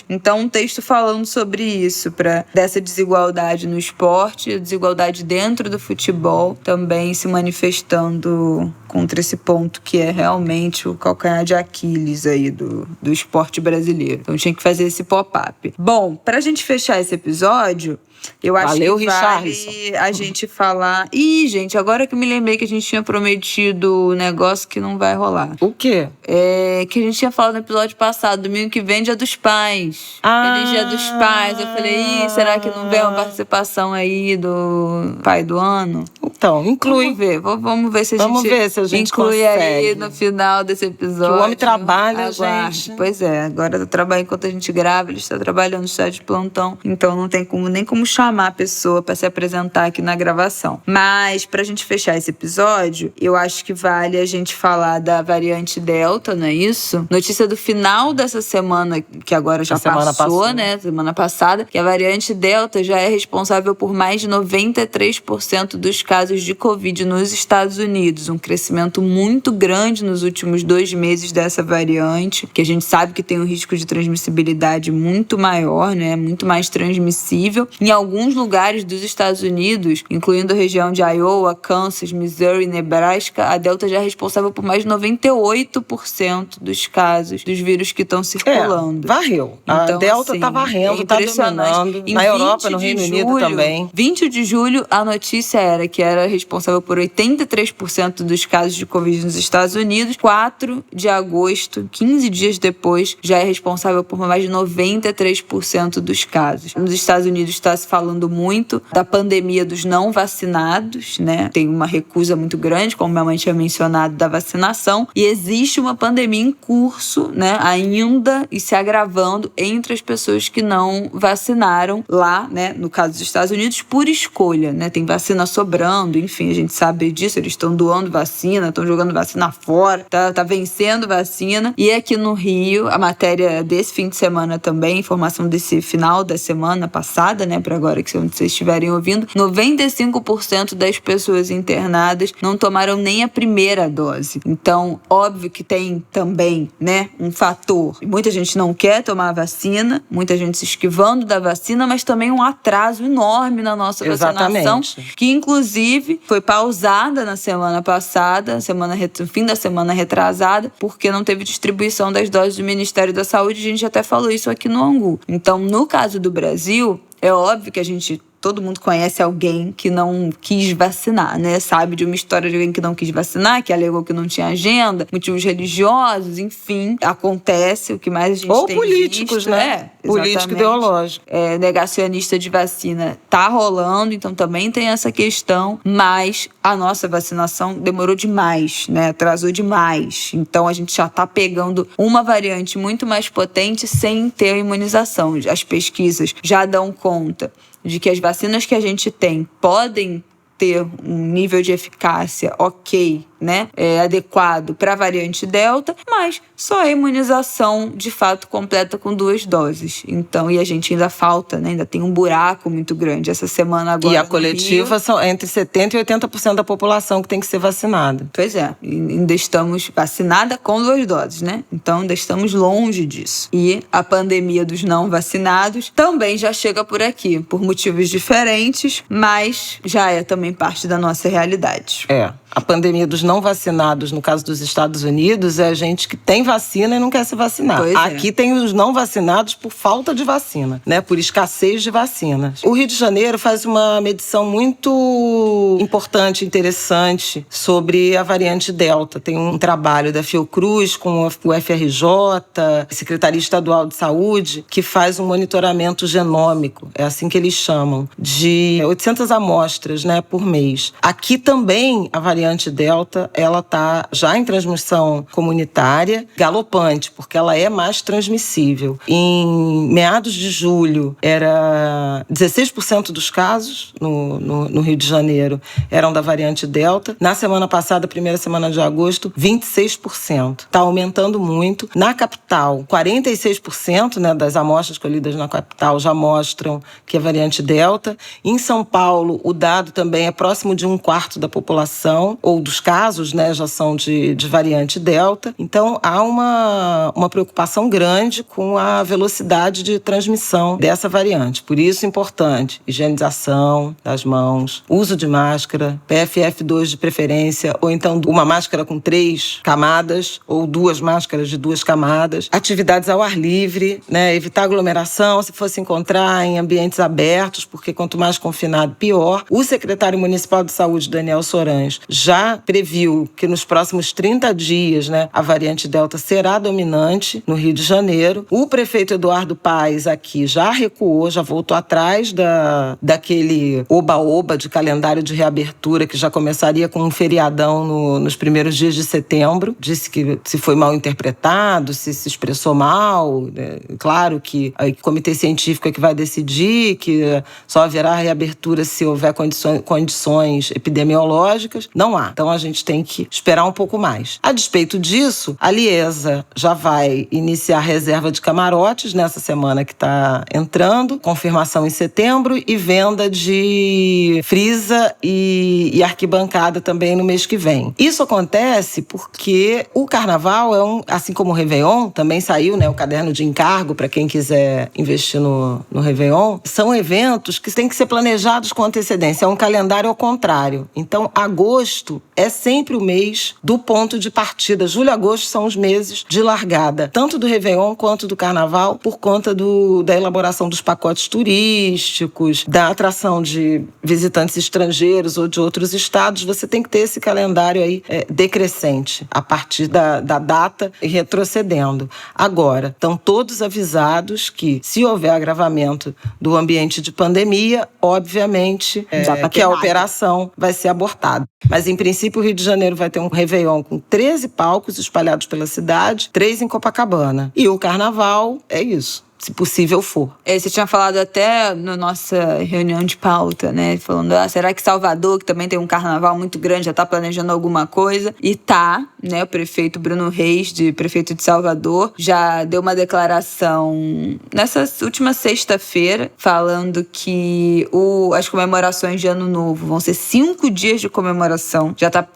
Então, um texto falando sobre isso, dessa desigualdade no esporte, a desigualdade dentro do futebol, também se manifestando contra esse ponto que é realmente o calcanhar de Aquiles aí do esporte brasileiro. Então tinha que fazer esse pop-up. Bom, pra gente fechar esse episódio, eu acho que vale a gente falar... Ih, gente, agora que eu me lembrei que a gente tinha prometido um negócio que não vai rolar. O quê? Que a gente tinha falado no episódio passado, domingo que vem, Dia dos Pais. Feliz Dia dos Pais. Eu falei, será que não vem uma participação aí do pai do ano? Então, inclui. Vamos ver se a gente inclui consegue. Aí no final desse episódio. Que o homem trabalha, gente. Pois é, agora eu trabalho enquanto a gente grava, ele está trabalhando, está de plantão. Então não tem nem como chamar a pessoa para se apresentar aqui na gravação. Mas pra gente fechar esse episódio, eu acho que vale a gente falar da variante Delta, não é isso? Notícia do final dessa semana, que agora já passou, né? Semana passada, que a variante Delta já é responsável por mais de 93% dos casos de Covid nos Estados Unidos. Um crescimento muito grande nos últimos 2 meses dessa variante, que a gente sabe que tem um risco de transmissibilidade muito maior, né? Muito mais transmissível. Em alguns lugares dos Estados Unidos, incluindo a região de Iowa, Kansas, Missouri e Nebraska, a Delta já é responsável por mais de 98% dos casos dos vírus que estão circulando. Varreu. Então, a Delta tá varrendo, tá dominando. Na Europa, no Reino Unido também. 20 de julho, a notícia era que era responsável por 83% dos casos de Covid nos Estados Unidos. 4 de agosto, 15 dias depois, já é responsável por mais de 93% dos casos. Nos Estados Unidos está se falando muito da pandemia dos não vacinados, né? Tem uma recusa muito grande, como minha mãe tinha mencionado, da vacinação. E existe uma pandemia em curso, né? Ainda e se agravando entre as pessoas que não vacinaram lá, né? No caso dos Estados Unidos, por escolha, né? Tem vacina sobrando, enfim, a gente sabe disso. Eles estão doando vacina, estão jogando vacina fora, tá vencendo vacina. E aqui no Rio, a matéria desse fim de semana também, informação desse final da semana passada, né? Para agora que vocês estiverem ouvindo, 95% das pessoas internadas não tomaram nem a primeira dose. Então, óbvio que tem também, né, um fator. Muita gente não quer tomar a vacina, muita gente se esquivando da vacina, mas também um atraso enorme na nossa vacinação, que inclusive foi pausada na semana passada, no fim da semana retrasada, porque não teve distribuição das doses do Ministério da Saúde. A gente até falou isso aqui no Angu. Então, no caso do Brasil, é óbvio que todo mundo conhece alguém que não quis vacinar, né? Sabe de uma história de alguém que não quis vacinar, que alegou que não tinha agenda, motivos religiosos, enfim. Acontece, o que mais a gente ou tem políticos, visto, né? Político ideológico. Negacionista de vacina tá rolando, então também tem essa questão, mas a nossa vacinação demorou demais, né? Atrasou demais. Então a gente já tá pegando uma variante muito mais potente sem ter a imunização. As pesquisas já dão conta de que as vacinas que a gente tem podem ter um nível de eficácia ok, né, adequado para a variante Delta, mas só a imunização de fato completa com 2 doses. Então, e a gente ainda falta, né, ainda tem um buraco muito grande. Essa semana agora. E a coletiva são entre 70% e 80% da população que tem que ser vacinada. Pois é, ainda estamos vacinada com 2 doses, né? Então ainda estamos longe disso. E a pandemia dos não vacinados também já chega por aqui, por motivos diferentes, mas já é também também parte da nossa realidade. A pandemia dos não vacinados, no caso dos Estados Unidos, é gente que tem vacina e não quer se vacinar. Aqui tem os não vacinados por falta de vacina, né? Por escassez de vacinas. O Rio de Janeiro faz uma medição muito importante, interessante, sobre a variante Delta. Tem um trabalho da Fiocruz com o FRJ, Secretaria Estadual de Saúde, que faz um monitoramento genômico, é assim que eles chamam, de 800 amostras, né, por mês. Aqui também a variante Delta, ela está já em transmissão comunitária, galopante, porque ela é mais transmissível. Em meados de julho, era 16% dos casos no Rio de Janeiro eram da variante Delta. Na semana passada, primeira semana de agosto, 26%. Está aumentando muito. Na capital, 46%, né, das amostras colhidas na capital já mostram que é variante Delta. Em São Paulo, o dado também é próximo de 1/4 da população, ou dos casos, né, já são de variante Delta. Então, há uma preocupação grande com a velocidade de transmissão dessa variante. Por isso, é importante higienização das mãos, uso de máscara, PFF2 de preferência, ou então uma máscara com 3 camadas, ou 2 máscaras de 2 camadas. Atividades ao ar livre, né, evitar aglomeração, se fosse encontrar em ambientes abertos, porque quanto mais confinado, pior. O secretário municipal de saúde, Daniel Sorães, já previu que nos próximos 30 dias, né, a variante Delta será dominante no Rio de Janeiro. O prefeito Eduardo Paes aqui já recuou, já voltou atrás daquele oba-oba de calendário de reabertura que já começaria com um feriadão nos primeiros dias de setembro. Disse que se foi mal interpretado, se expressou mal. Claro que o comitê científico é que vai decidir, que só haverá reabertura se houver condições epidemiológicas. Não há. Então a gente tem que esperar um pouco mais. A despeito disso, a Liesa já vai iniciar a reserva de camarotes nessa semana que está entrando, confirmação em setembro, e venda de frisa e arquibancada também no mês que vem. Isso acontece porque o Carnaval assim como o Réveillon, também saiu, né, o caderno de encargo para quem quiser investir no Réveillon, são eventos que têm que ser planejados com antecedência, é um calendário ao contrário. Então, agosto é sempre o mês do ponto de partida. Julho e agosto são os meses de largada, tanto do Réveillon quanto do Carnaval, por conta da elaboração dos pacotes turísticos, da atração de visitantes estrangeiros ou de outros estados. Você tem que ter esse calendário aí decrescente, a partir da data e retrocedendo. Agora, estão todos avisados que, se houver agravamento do ambiente de pandemia, obviamente que a operação vai ser abortada. Mas, em princípio, o Rio de Janeiro vai ter um Réveillon com 13 palcos espalhados pela cidade, 3 em Copacabana. E o Carnaval é isso, se possível for. Você tinha falado até na nossa reunião de pauta, né? Falando, será que Salvador, que também tem um carnaval muito grande, já está planejando alguma coisa? E tá, né? O prefeito Bruno Reis, prefeito de Salvador, já deu uma declaração nessa última sexta-feira, falando que as comemorações de Ano Novo vão ser 5 dias de comemoração. Já tá,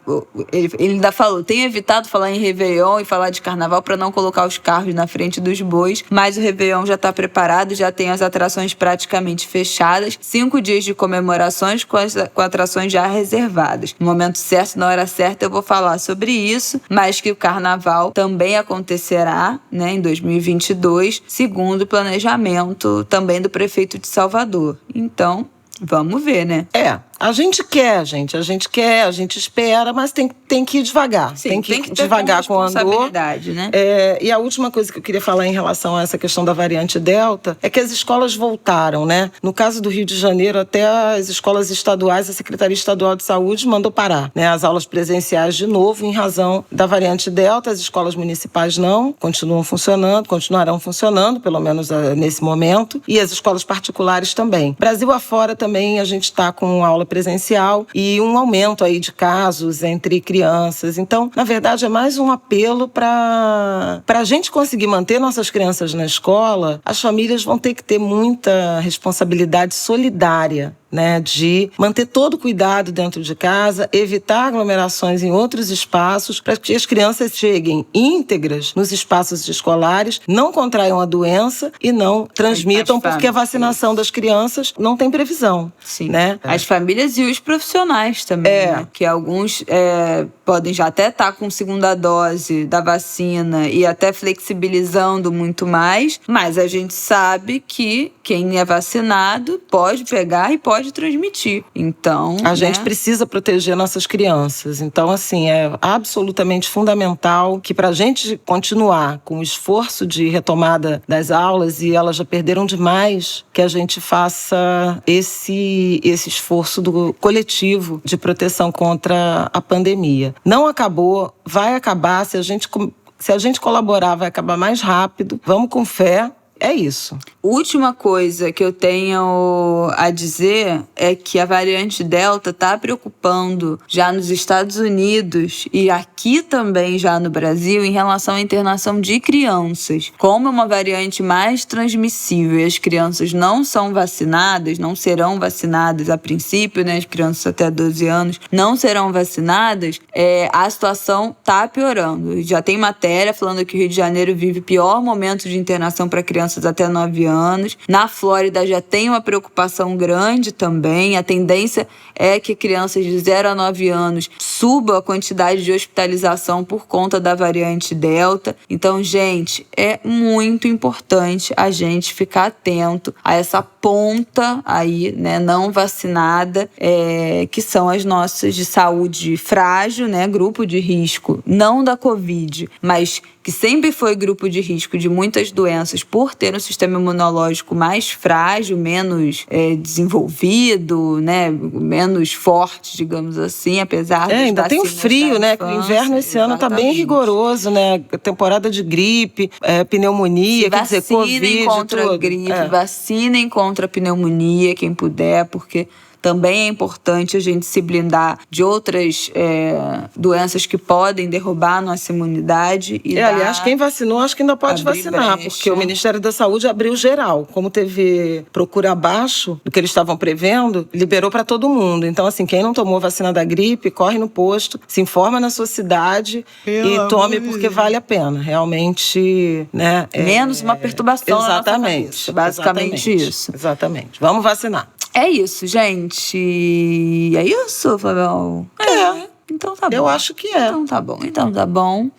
ele ainda falou, tem evitado falar em Réveillon e falar de Carnaval para não colocar os carros na frente dos bois, mas o Réveillon já está preparado, já tem as atrações praticamente fechadas, 5 dias de comemorações com atrações já reservadas. No momento certo, na hora certa, eu vou falar sobre isso, mas que o Carnaval também acontecerá, né, em 2022, segundo o planejamento também do prefeito de Salvador. Então, vamos ver, né? A gente quer, a gente espera, mas tem que ir devagar. Sim, tem que ir devagar com o andor. Né? E a última coisa que eu queria falar em relação a essa questão da variante Delta é que as escolas voltaram, né? No caso do Rio de Janeiro, até as escolas estaduais, a Secretaria Estadual de Saúde mandou parar, né, as aulas presenciais de novo em razão da variante Delta. As escolas municipais não, continuarão funcionando, pelo menos nesse momento, e as escolas particulares também. Brasil afora também a gente está com aula presencial e um aumento aí de casos entre crianças. Então, na verdade, é mais um apelo para a gente conseguir manter nossas crianças na escola. As famílias vão ter que ter muita responsabilidade solidária né, de manter todo o cuidado dentro de casa, evitar aglomerações em outros espaços, para que as crianças cheguem íntegras nos espaços escolares, não contraiam a doença e não transmitam, porque a vacinação das crianças não tem previsão. Sim. Né? As famílias e os profissionais também, né? Que alguns podem já até estar com segunda dose da vacina e até flexibilizando muito mais, mas a gente sabe que quem é vacinado pode pegar e pode transmitir. Então, a gente precisa proteger nossas crianças. Então, assim, é absolutamente fundamental que, para a gente continuar com o esforço de retomada das aulas, e elas já perderam demais, que a gente faça esse esforço do coletivo de proteção contra a pandemia. Não acabou, vai acabar. Se a gente colaborar, vai acabar mais rápido. Vamos com fé. É isso. Última coisa que eu tenho a dizer é que a variante Delta está preocupando já nos Estados Unidos e aqui também já no Brasil em relação à internação de crianças. Como é uma variante mais transmissível e as crianças não são vacinadas, não serão vacinadas a princípio, né? As crianças até 12 anos não serão vacinadas, a situação está piorando. Já tem matéria falando que o Rio de Janeiro vive o pior momento de internação para crianças até 9 anos. Na Flórida já tem uma preocupação grande também. A tendência é que crianças de 0 a 9 anos suba a quantidade de hospitalização por conta da variante Delta. Então, gente, é muito importante a gente ficar atento a essa ponta aí, né, não vacinada, que são as nossas de saúde frágil, né, grupo de risco, não da Covid, mas que sempre foi grupo de risco de muitas doenças por ter um sistema imunológico mais frágil, menos desenvolvido, né, menos forte, digamos assim, apesar das ainda tem o frio, né, que o inverno esse ano está bem rigoroso, né, temporada de gripe, pneumonia, quer dizer, Covid, vacinem contra gripe, vacinem contra pneumonia, quem puder, porque também é importante a gente se blindar de outras doenças que podem derrubar a nossa imunidade. Aliás, quem vacinou acho que ainda pode vacinar, porque o Ministério da Saúde abriu geral. Como teve procura abaixo do que eles estavam prevendo, liberou para todo mundo. Então, assim, quem não tomou vacina da gripe, corre no posto, se informa na sua cidade e tome, porque vale a pena. Realmente, né? Menos uma perturbação na nossa cabeça. Basicamente isso. Exatamente. Vamos vacinar. É isso, gente. É isso, Flavião? Então tá bom. Eu acho que é. Então tá bom.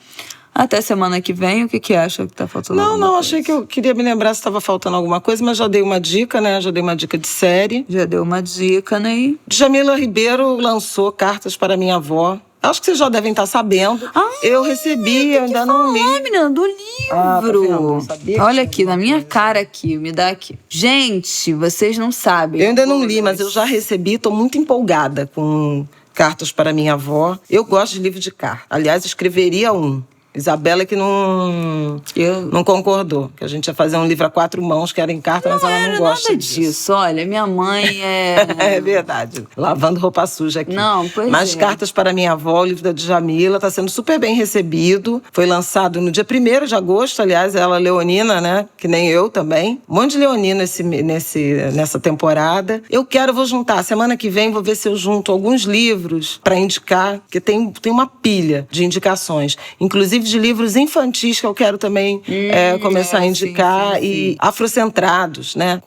Até semana que vem, o que acha que tá faltando? Não, achei que eu queria me lembrar se estava faltando alguma coisa, mas já dei uma dica, né? Já dei uma dica de série. Já deu uma dica, né? Djamila Ribeiro lançou Cartas para Minha Avó. Acho que vocês já devem estar sabendo. Eu recebi, eu ainda não li. Menina, do livro. Olha aqui, na minha cara aqui, me dá aqui. Gente, vocês não sabem. Eu ainda não li, mas eu já recebi, estou muito empolgada com Cartas para Minha Avó. Eu gosto de livro de carta. Aliás, escreveria um. Isabela que não concordou. Que a gente ia fazer um livro a 4 mãos, que era em carta, mas ela não gosta disso. Olha, minha mãe é... É verdade. Lavando roupa suja aqui. Não, pois Mas Cartas para Minha Avó, o livro da Djamila, está sendo super bem recebido. Foi lançado no dia 1º de agosto, aliás, ela é leonina, né? Que nem eu também. Um monte de leonina nessa temporada. Vou juntar. Semana que vem, vou ver se eu junto alguns livros para indicar, porque tem uma pilha de indicações. Inclusive de livros infantis que eu quero também começar a indicar, sim. E afrocentrados, né?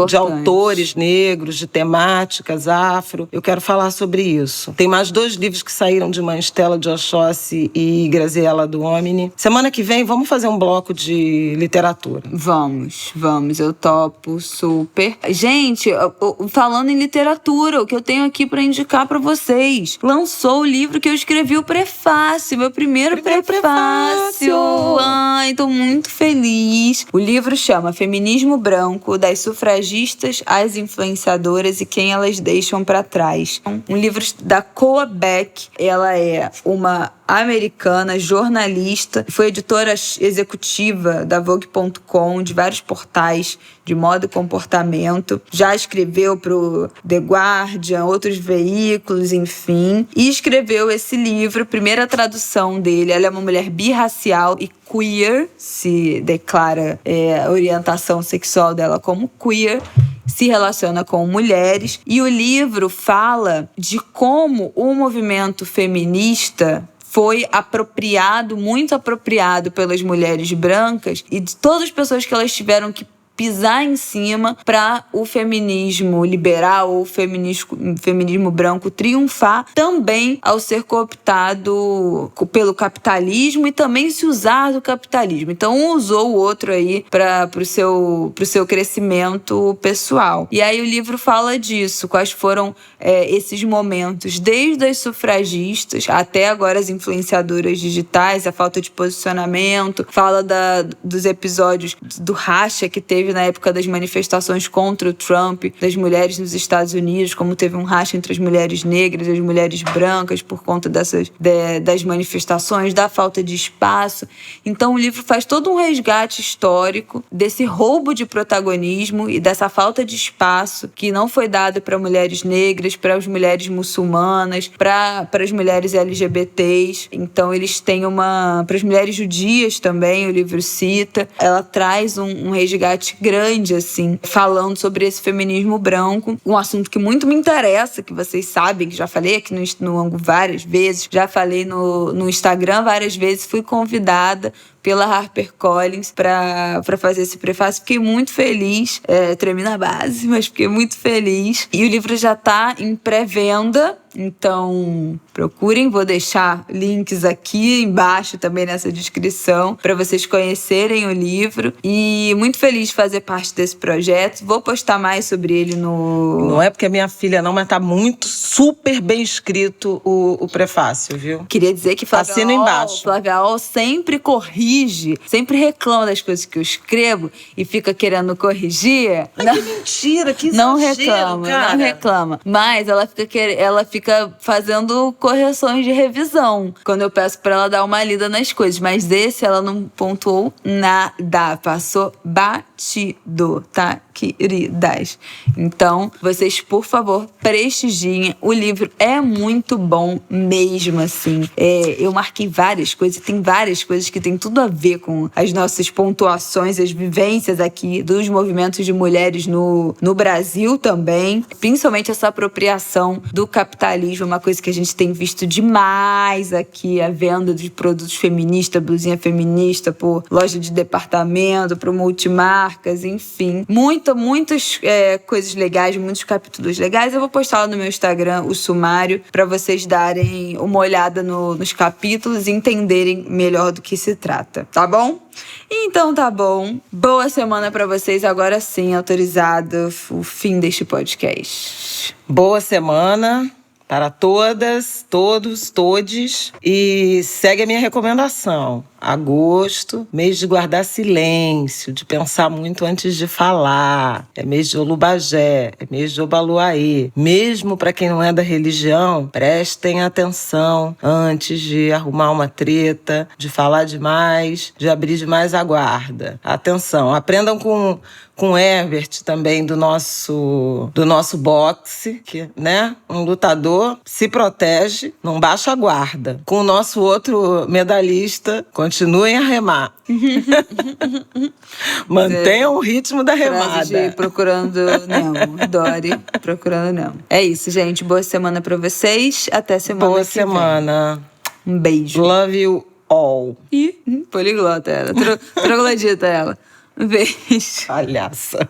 De autores negros, de temáticas afro. Eu quero falar sobre isso. Tem mais 2 livros que saíram de mãe, Stella de Oxóssi e Graziella Duomini. Semana que vem vamos fazer um bloco de literatura. Vamos. Eu topo super. Gente, falando em literatura, o que eu tenho aqui para indicar para vocês. Lançou o livro que eu escrevi, o prefácio, meu primeiro prefácio. Ai, tô muito feliz. O livro chama Feminismo Branco, das sufragistas às influenciadoras e quem elas deixam para trás. Um livro da Koa Beck. Ela é uma americana, jornalista, foi editora executiva da Vogue.com, de vários portais de moda e comportamento. Já escreveu pro The Guardian, outros veículos, enfim. E escreveu esse livro, primeira tradução dele. Ela é uma mulher birracial e queer, se declara a orientação sexual dela como queer. se relaciona com mulheres. E o livro fala de como o movimento feminista foi muito apropriado pelas mulheres brancas e de todas as pessoas que elas tiveram que pisar em cima para o feminismo liberal ou feminismo branco triunfar, também ao ser cooptado pelo capitalismo e também se usar do capitalismo. Então, um usou o outro aí para o seu crescimento pessoal. E aí o livro fala disso, quais foram esses momentos, desde as sufragistas até agora as influenciadoras digitais, a falta de posicionamento, fala dos episódios do racha que teve na época das manifestações contra o Trump, das mulheres nos Estados Unidos, como teve um racha entre as mulheres negras e as mulheres brancas por conta das manifestações, da falta de espaço. Então o livro faz todo um resgate histórico desse roubo de protagonismo e dessa falta de espaço que não foi dado para mulheres negras, para as mulheres muçulmanas, para as mulheres LGBTs. Então eles têm para as mulheres judias também, o livro cita. Ela traz um resgate grande, assim, falando sobre esse feminismo branco, um assunto que muito me interessa, que vocês sabem, que já falei aqui no Angu várias vezes, já falei no Instagram várias vezes, fui convidada pela HarperCollins para fazer esse prefácio. Fiquei muito feliz, tremi na base, mas fiquei muito feliz. E o livro já está em pré-venda, então procurem, vou deixar links aqui embaixo também nessa descrição para vocês conhecerem o livro. E muito feliz de fazer parte desse projeto. Vou postar mais sobre ele no... Não é porque é minha filha não, mas tá muito, super bem escrito o prefácio, viu? Queria dizer que Flávia Ol sempre corrige, sempre reclama das coisas que eu escrevo e fica querendo corrigir. Ai, que mentira, que exagero, não reclama, cara. Não reclama. Mas ela fica fazendo correções de revisão quando eu peço pra ela dar uma lida nas coisas. Mas desse ela não pontuou nada, passou batido, tá, queridas? Então, vocês, por favor, prestigiem. O livro é muito bom mesmo, assim. Eu marquei várias coisas, e tem várias coisas que tem tudo a ver com as nossas pontuações, as vivências aqui dos movimentos de mulheres no Brasil também. Principalmente essa apropriação do capitalismo, uma coisa que a gente tem visto demais aqui, a venda de produtos feministas, blusinha feminista por loja de departamento, por multimarcas, enfim. Muitas coisas legais, muitos capítulos legais. Eu vou postar lá no meu Instagram o sumário para vocês darem uma olhada nos capítulos e entenderem melhor do que se trata, tá bom? Então tá bom. Boa semana pra vocês. Agora sim, autorizado o fim deste podcast. Boa semana para todas, todos, todes. E segue a minha recomendação. Agosto, mês de guardar silêncio, de pensar muito antes de falar. É mês de Olubagé, é mês de Obaluaê. Mesmo para quem não é da religião, prestem atenção antes de arrumar uma treta, de falar demais, de abrir demais a guarda. Atenção, aprendam com o Herbert também do nosso boxe, que, né? Um lutador se protege, não baixa a guarda. Com o nosso outro medalhista, continuem a remar. Mantenham o ritmo da remada. De Procurando Nemo. Dory, Procurando Nemo. É isso, gente. Boa semana pra vocês. Até semana que vem. Boa semana. Um beijo. Love you all. Ih, poliglota ela. Troglodita ela. Um beijo. Palhaça.